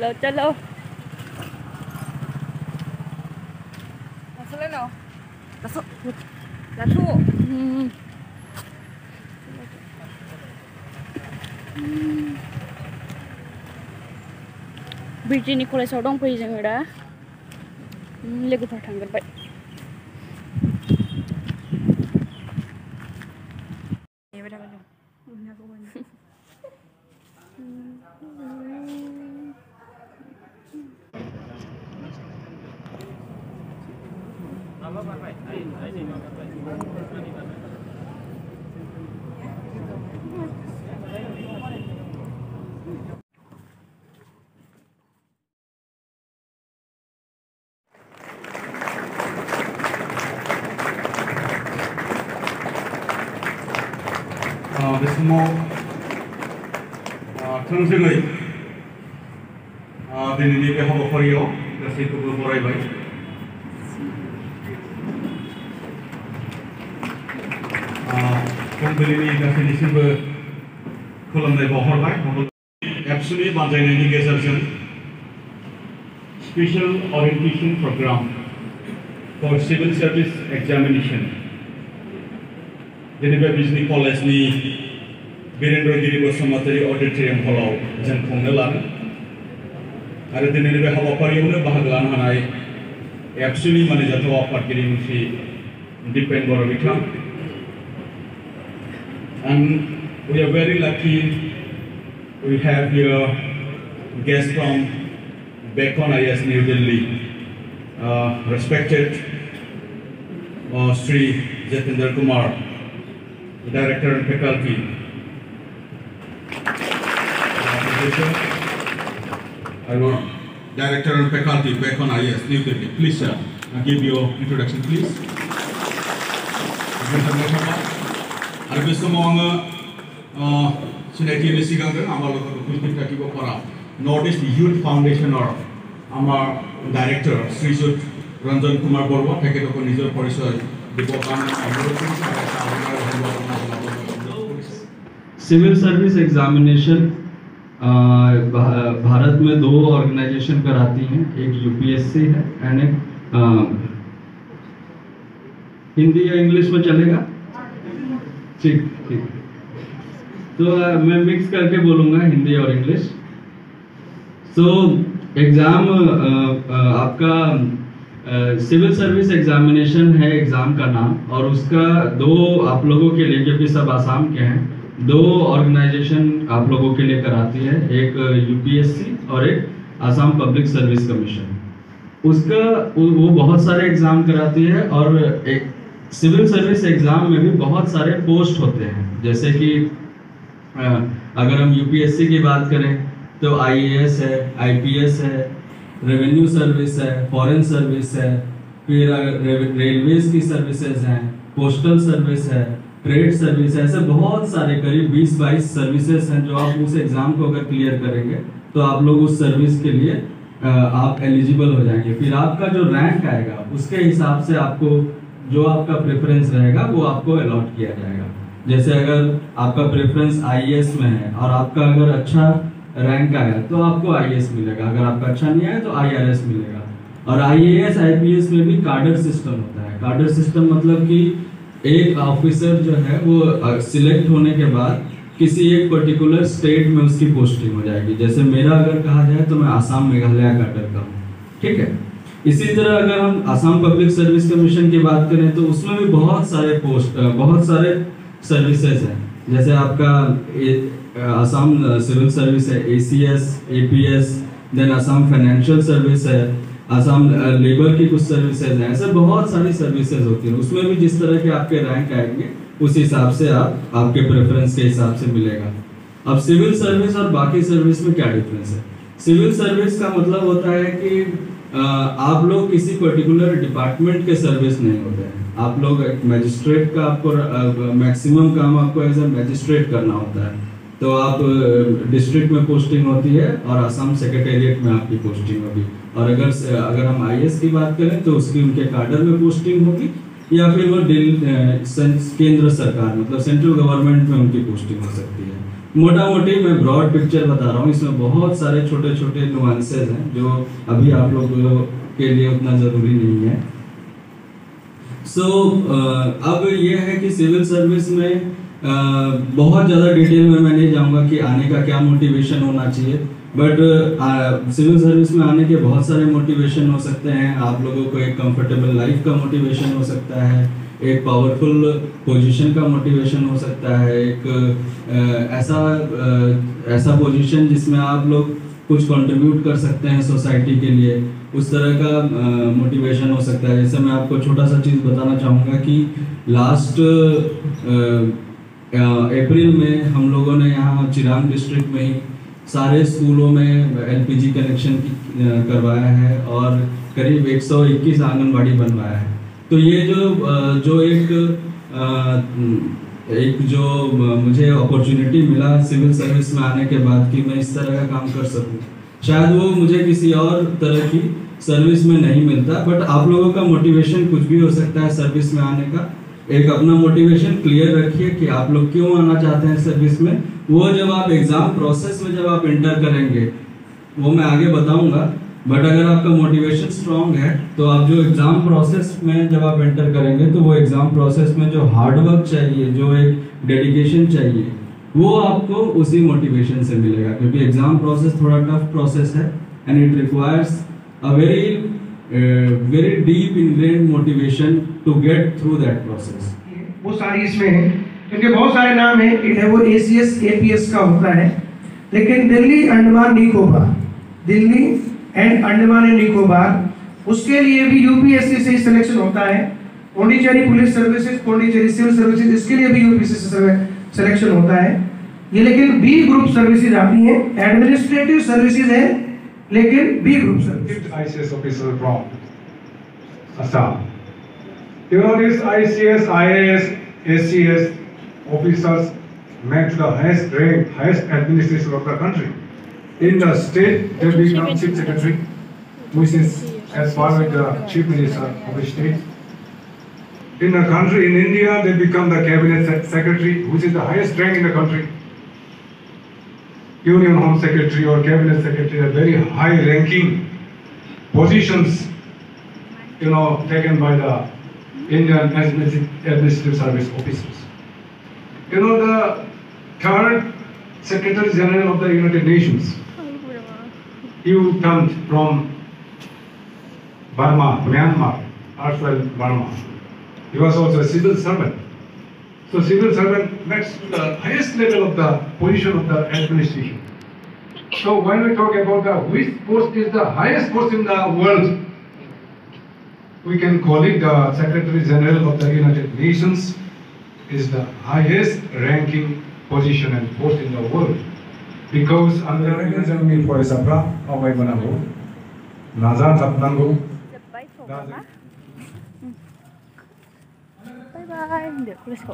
चलो चलो masuk leno masuk jatuh बिटिनि कलेजाव दंफैयो जोङो दा लोगोफोर थांगोरबाय बे समाव थोंजोङै दिनैनि बे हाबाफारियाव गासैखौबो बरायबाय फुंबिलिनि गासैनिसिमबो खुलुमनाय बावहरबाय एबसुनि बानजायनायनि गेजेरजों special orientation programme for civil service examination दिनै बे बिजनी कलेजनि वीरेन्द्रगिरि बसुमतारी ऑडिटोरियम हॉलाव जों खुंनो लादों आरो दिनैनि बे हाबाफारियावनो बाहागो लानो हानाय एबसुनि मानिजाथाव आफादगिरि मुंशी दीपेन बर' बिथां and we are very lucky we have here guests from Bekon IAS New Delhi, respected Sri Jatinder Kumar, Director and Faculty. I want Director and Faculty, Bekon IAS New Delhi. Please, sir, give your introduction, please. आरो बे समाव आङो सिनायथिनि सिगांजों आमार लोगोफोरखौ उपस्थित थाखिबा north east youth फाउंडेशनर आमार director श्रीजुत Ranjan Kumar Barua तेखेतको निजर परिचय দিব কাৰণে অনুৰোধ কৰিছোঁ सिविल सर्विस एग्जामिनेशन भारत में 2 ऑर्गेनाइजेशन कराती हैं, एक यूपीएससी है एंड एक हिंदी या इंग्लिश में चलेगा? ठीक ठीक, तो मैं मिक्स करके बोलूँगा हिंदी और इंग्लिश। सो एग्ज़ाम आपका सिविल सर्विस एग्जामिनेशन है एग्ज़ाम का नाम, और उसका 2 आप लोगों के लिए, क्योंकि सब आसाम के हैं, 2 ऑर्गेनाइजेशन आप लोगों के लिए कराती है, एक यूपीएससी और एक आसाम पब्लिक सर्विस कमीशन। उसका वो बहुत सारे एग्ज़ाम कराती है, और एक सिविल सर्विस एग्जाम में भी बहुत सारे पोस्ट होते हैं, जैसे कि अगर हम यूपीएससी की बात करें तो आईएएस है, आईपीएस है, रेवेन्यू सर्विस है, फॉरेन सर्विस है, फिर रेलवेज की सर्विसेज हैं, पोस्टल सर्विस है, ट्रेड सर्विस है, ऐसे बहुत सारे करीब 20-22 सर्विसेज हैं जो आप उस एग्जाम को अगर क्लियर करेंगे तो आप लोग उस सर्विस के लिए आप एलिजिबल हो जाएंगे। फिर आपका जो रैंक आएगा उसके हिसाब से आपको जो आपका प्रेफरेंस रहेगा वो आपको अलॉट किया जाएगा। जैसे अगर आपका प्रेफरेंस आईएएस में है और आपका अगर अच्छा रैंक आया तो आपको आईएएस मिलेगा, अगर आपका अच्छा नहीं आया तो आईआरएस मिलेगा। और आईएएस आईपीएस में भी कार्डर सिस्टम होता है। कार्डर सिस्टम मतलब कि एक ऑफिसर जो है वो सिलेक्ट होने के बाद किसी एक पर्टिकुलर स्टेट में उसकी पोस्टिंग हो जाएगी। जैसे मेरा अगर कहा जाए तो मैं आसाम मेघालय कार्डर का हूँ, ठीक है। इसी तरह अगर हम आसाम पब्लिक सर्विस कमीशन की बात करें तो उसमें भी बहुत सारे सर्विसेज हैं। जैसे आपका आसाम सिविल सर्विस है, ACS, APS, then Assam financial service है, आसाम लेबर की कुछ सर्विसेज हैं, ऐसे बहुत सारी सर्विसेज होती हैं। उसमें भी जिस तरह के आपके रैंक आएंगे उस हिसाब से आपके प्रेफरेंस के हिसाब से मिलेगा। अब सिविल सर्विस और बाकी सर्विस में क्या डिफरेंस है? सिविल सर्विस का मतलब होता है कि आप लोग किसी पर्टिकुलर डिपार्टमेंट के सर्विस नहीं होते हैं। आप लोग एक मैजिस्ट्रेट का आपको मैक्सिमम काम आपको एज ए मैजिस्ट्रेट करना होता है, तो आप डिस्ट्रिक्ट में पोस्टिंग होती है और आसाम सेक्रेटेरिएट में आपकी पोस्टिंग होगी। और अगर हम आईएएस की बात करें तो उसकी उनके कार्डर में पोस्टिंग होगी, या फिर वो केंद्र सरकार मतलब सेंट्रल गवर्नमेंट में उनकी पोस्टिंग हो सकती है। मोटा मोटी मैं ब्रॉड पिक्चर बता रहा हूँ, इसमें बहुत सारे छोटे छोटे नुआंसेस हैं जो अभी आप लोगों के लिए उतना ज़रूरी नहीं है। अब ये है कि सिविल सर्विस में बहुत ज़्यादा डिटेल में मैं नहीं जाऊँगा कि आने का क्या मोटिवेशन होना चाहिए, बट सिविल सर्विस में आने के बहुत सारे मोटिवेशन हो सकते हैं। आप लोगों को एक कंफर्टेबल लाइफ का मोटिवेशन हो सकता है, एक पावरफुल पोजीशन का मोटिवेशन हो सकता है, एक ऐसा पोजीशन जिसमें आप लोग कुछ कंट्रीब्यूट कर सकते हैं सोसाइटी के लिए, उस तरह का मोटिवेशन हो सकता है। जैसे मैं आपको छोटा सा चीज़ बताना चाहूँगा कि लास्ट अप्रैल में हम लोगों ने यहाँ चिरांग डिस्ट्रिक्ट में ही सारे स्कूलों में एलपीजी कनेक्शन करवाया है और करीब 121 आंगनबाड़ी बनवाया है। तो ये जो मुझे अपॉर्चुनिटी मिला सिविल सर्विस में आने के बाद कि मैं इस तरह का काम कर सकूं, शायद वो मुझे किसी और तरह की सर्विस में नहीं मिलता। बट आप लोगों का मोटिवेशन कुछ भी हो सकता है सर्विस में आने का। एक अपना मोटिवेशन क्लियर रखिए कि आप लोग क्यों आना चाहते हैं सर्विस में। वो जब आप एग्जाम प्रोसेस में जब आप एंटर करेंगे वो मैं आगे बताऊंगा, बट अगर आपका मोटिवेशन स्ट्रांग है तो आप जो एग्जाम प्रोसेस में जब आप एंटर करेंगे तो वो एग्जाम प्रोसेस में जो हार्डवर्क चाहिए, जो एक डेडिकेशन चाहिए, वो आपको उसी मोटिवेशन से मिलेगा। क्योंकि एग्जाम प्रोसेस थोड़ा टफ प्रोसेस है and it requires a very deep ingrained motivation to get through that process. वो सारी इसमें है, क्योंकि बहुत सारे नाम है वो ACS APS का होता है, लेकिन दिल्ली अंडमान निकोबार, दिल्ली एंड अंडमान एंड निकोबार, उसके लिए भी यूपीएससी से सिलेक्शन होता है। Pondicherry police services, Pondicherry civil services, इसके लिए भी यूपीएससी से सिलेक्शन होता है। ये लेकिन बी ग्रुप सर्विसेज आती हैं, एडमिनिस्ट्रेटिव सर्विसेज है लेकिन B group services. ICS officer from Assam. You know, this ICS, IAS, ACS officers make the highest rank, highest administration of the country. In the state, they become chief secretary, which is as far as the chief minister of the state. In the country, in India, they become the cabinet secretary, which is the highest rank in the country. Union Home Secretary or Cabinet Secretary are very high-ranking positions, taken by the Indian Administrative Service officers. The third Secretary General of the United Nations, he comes from Burma, Myanmar, erstwhile Burma. He was also a civil servant. So civil servant makes the highest level of the position of the administration. So when we talk about which post is the highest post in the world, we can call it the Secretary General of the United Nations is the highest ranking position and post in the world. Because under the फरायसाफ्रा आवगायबोनांगौ, नाजाथाबनांगौ। Bye. Let's go.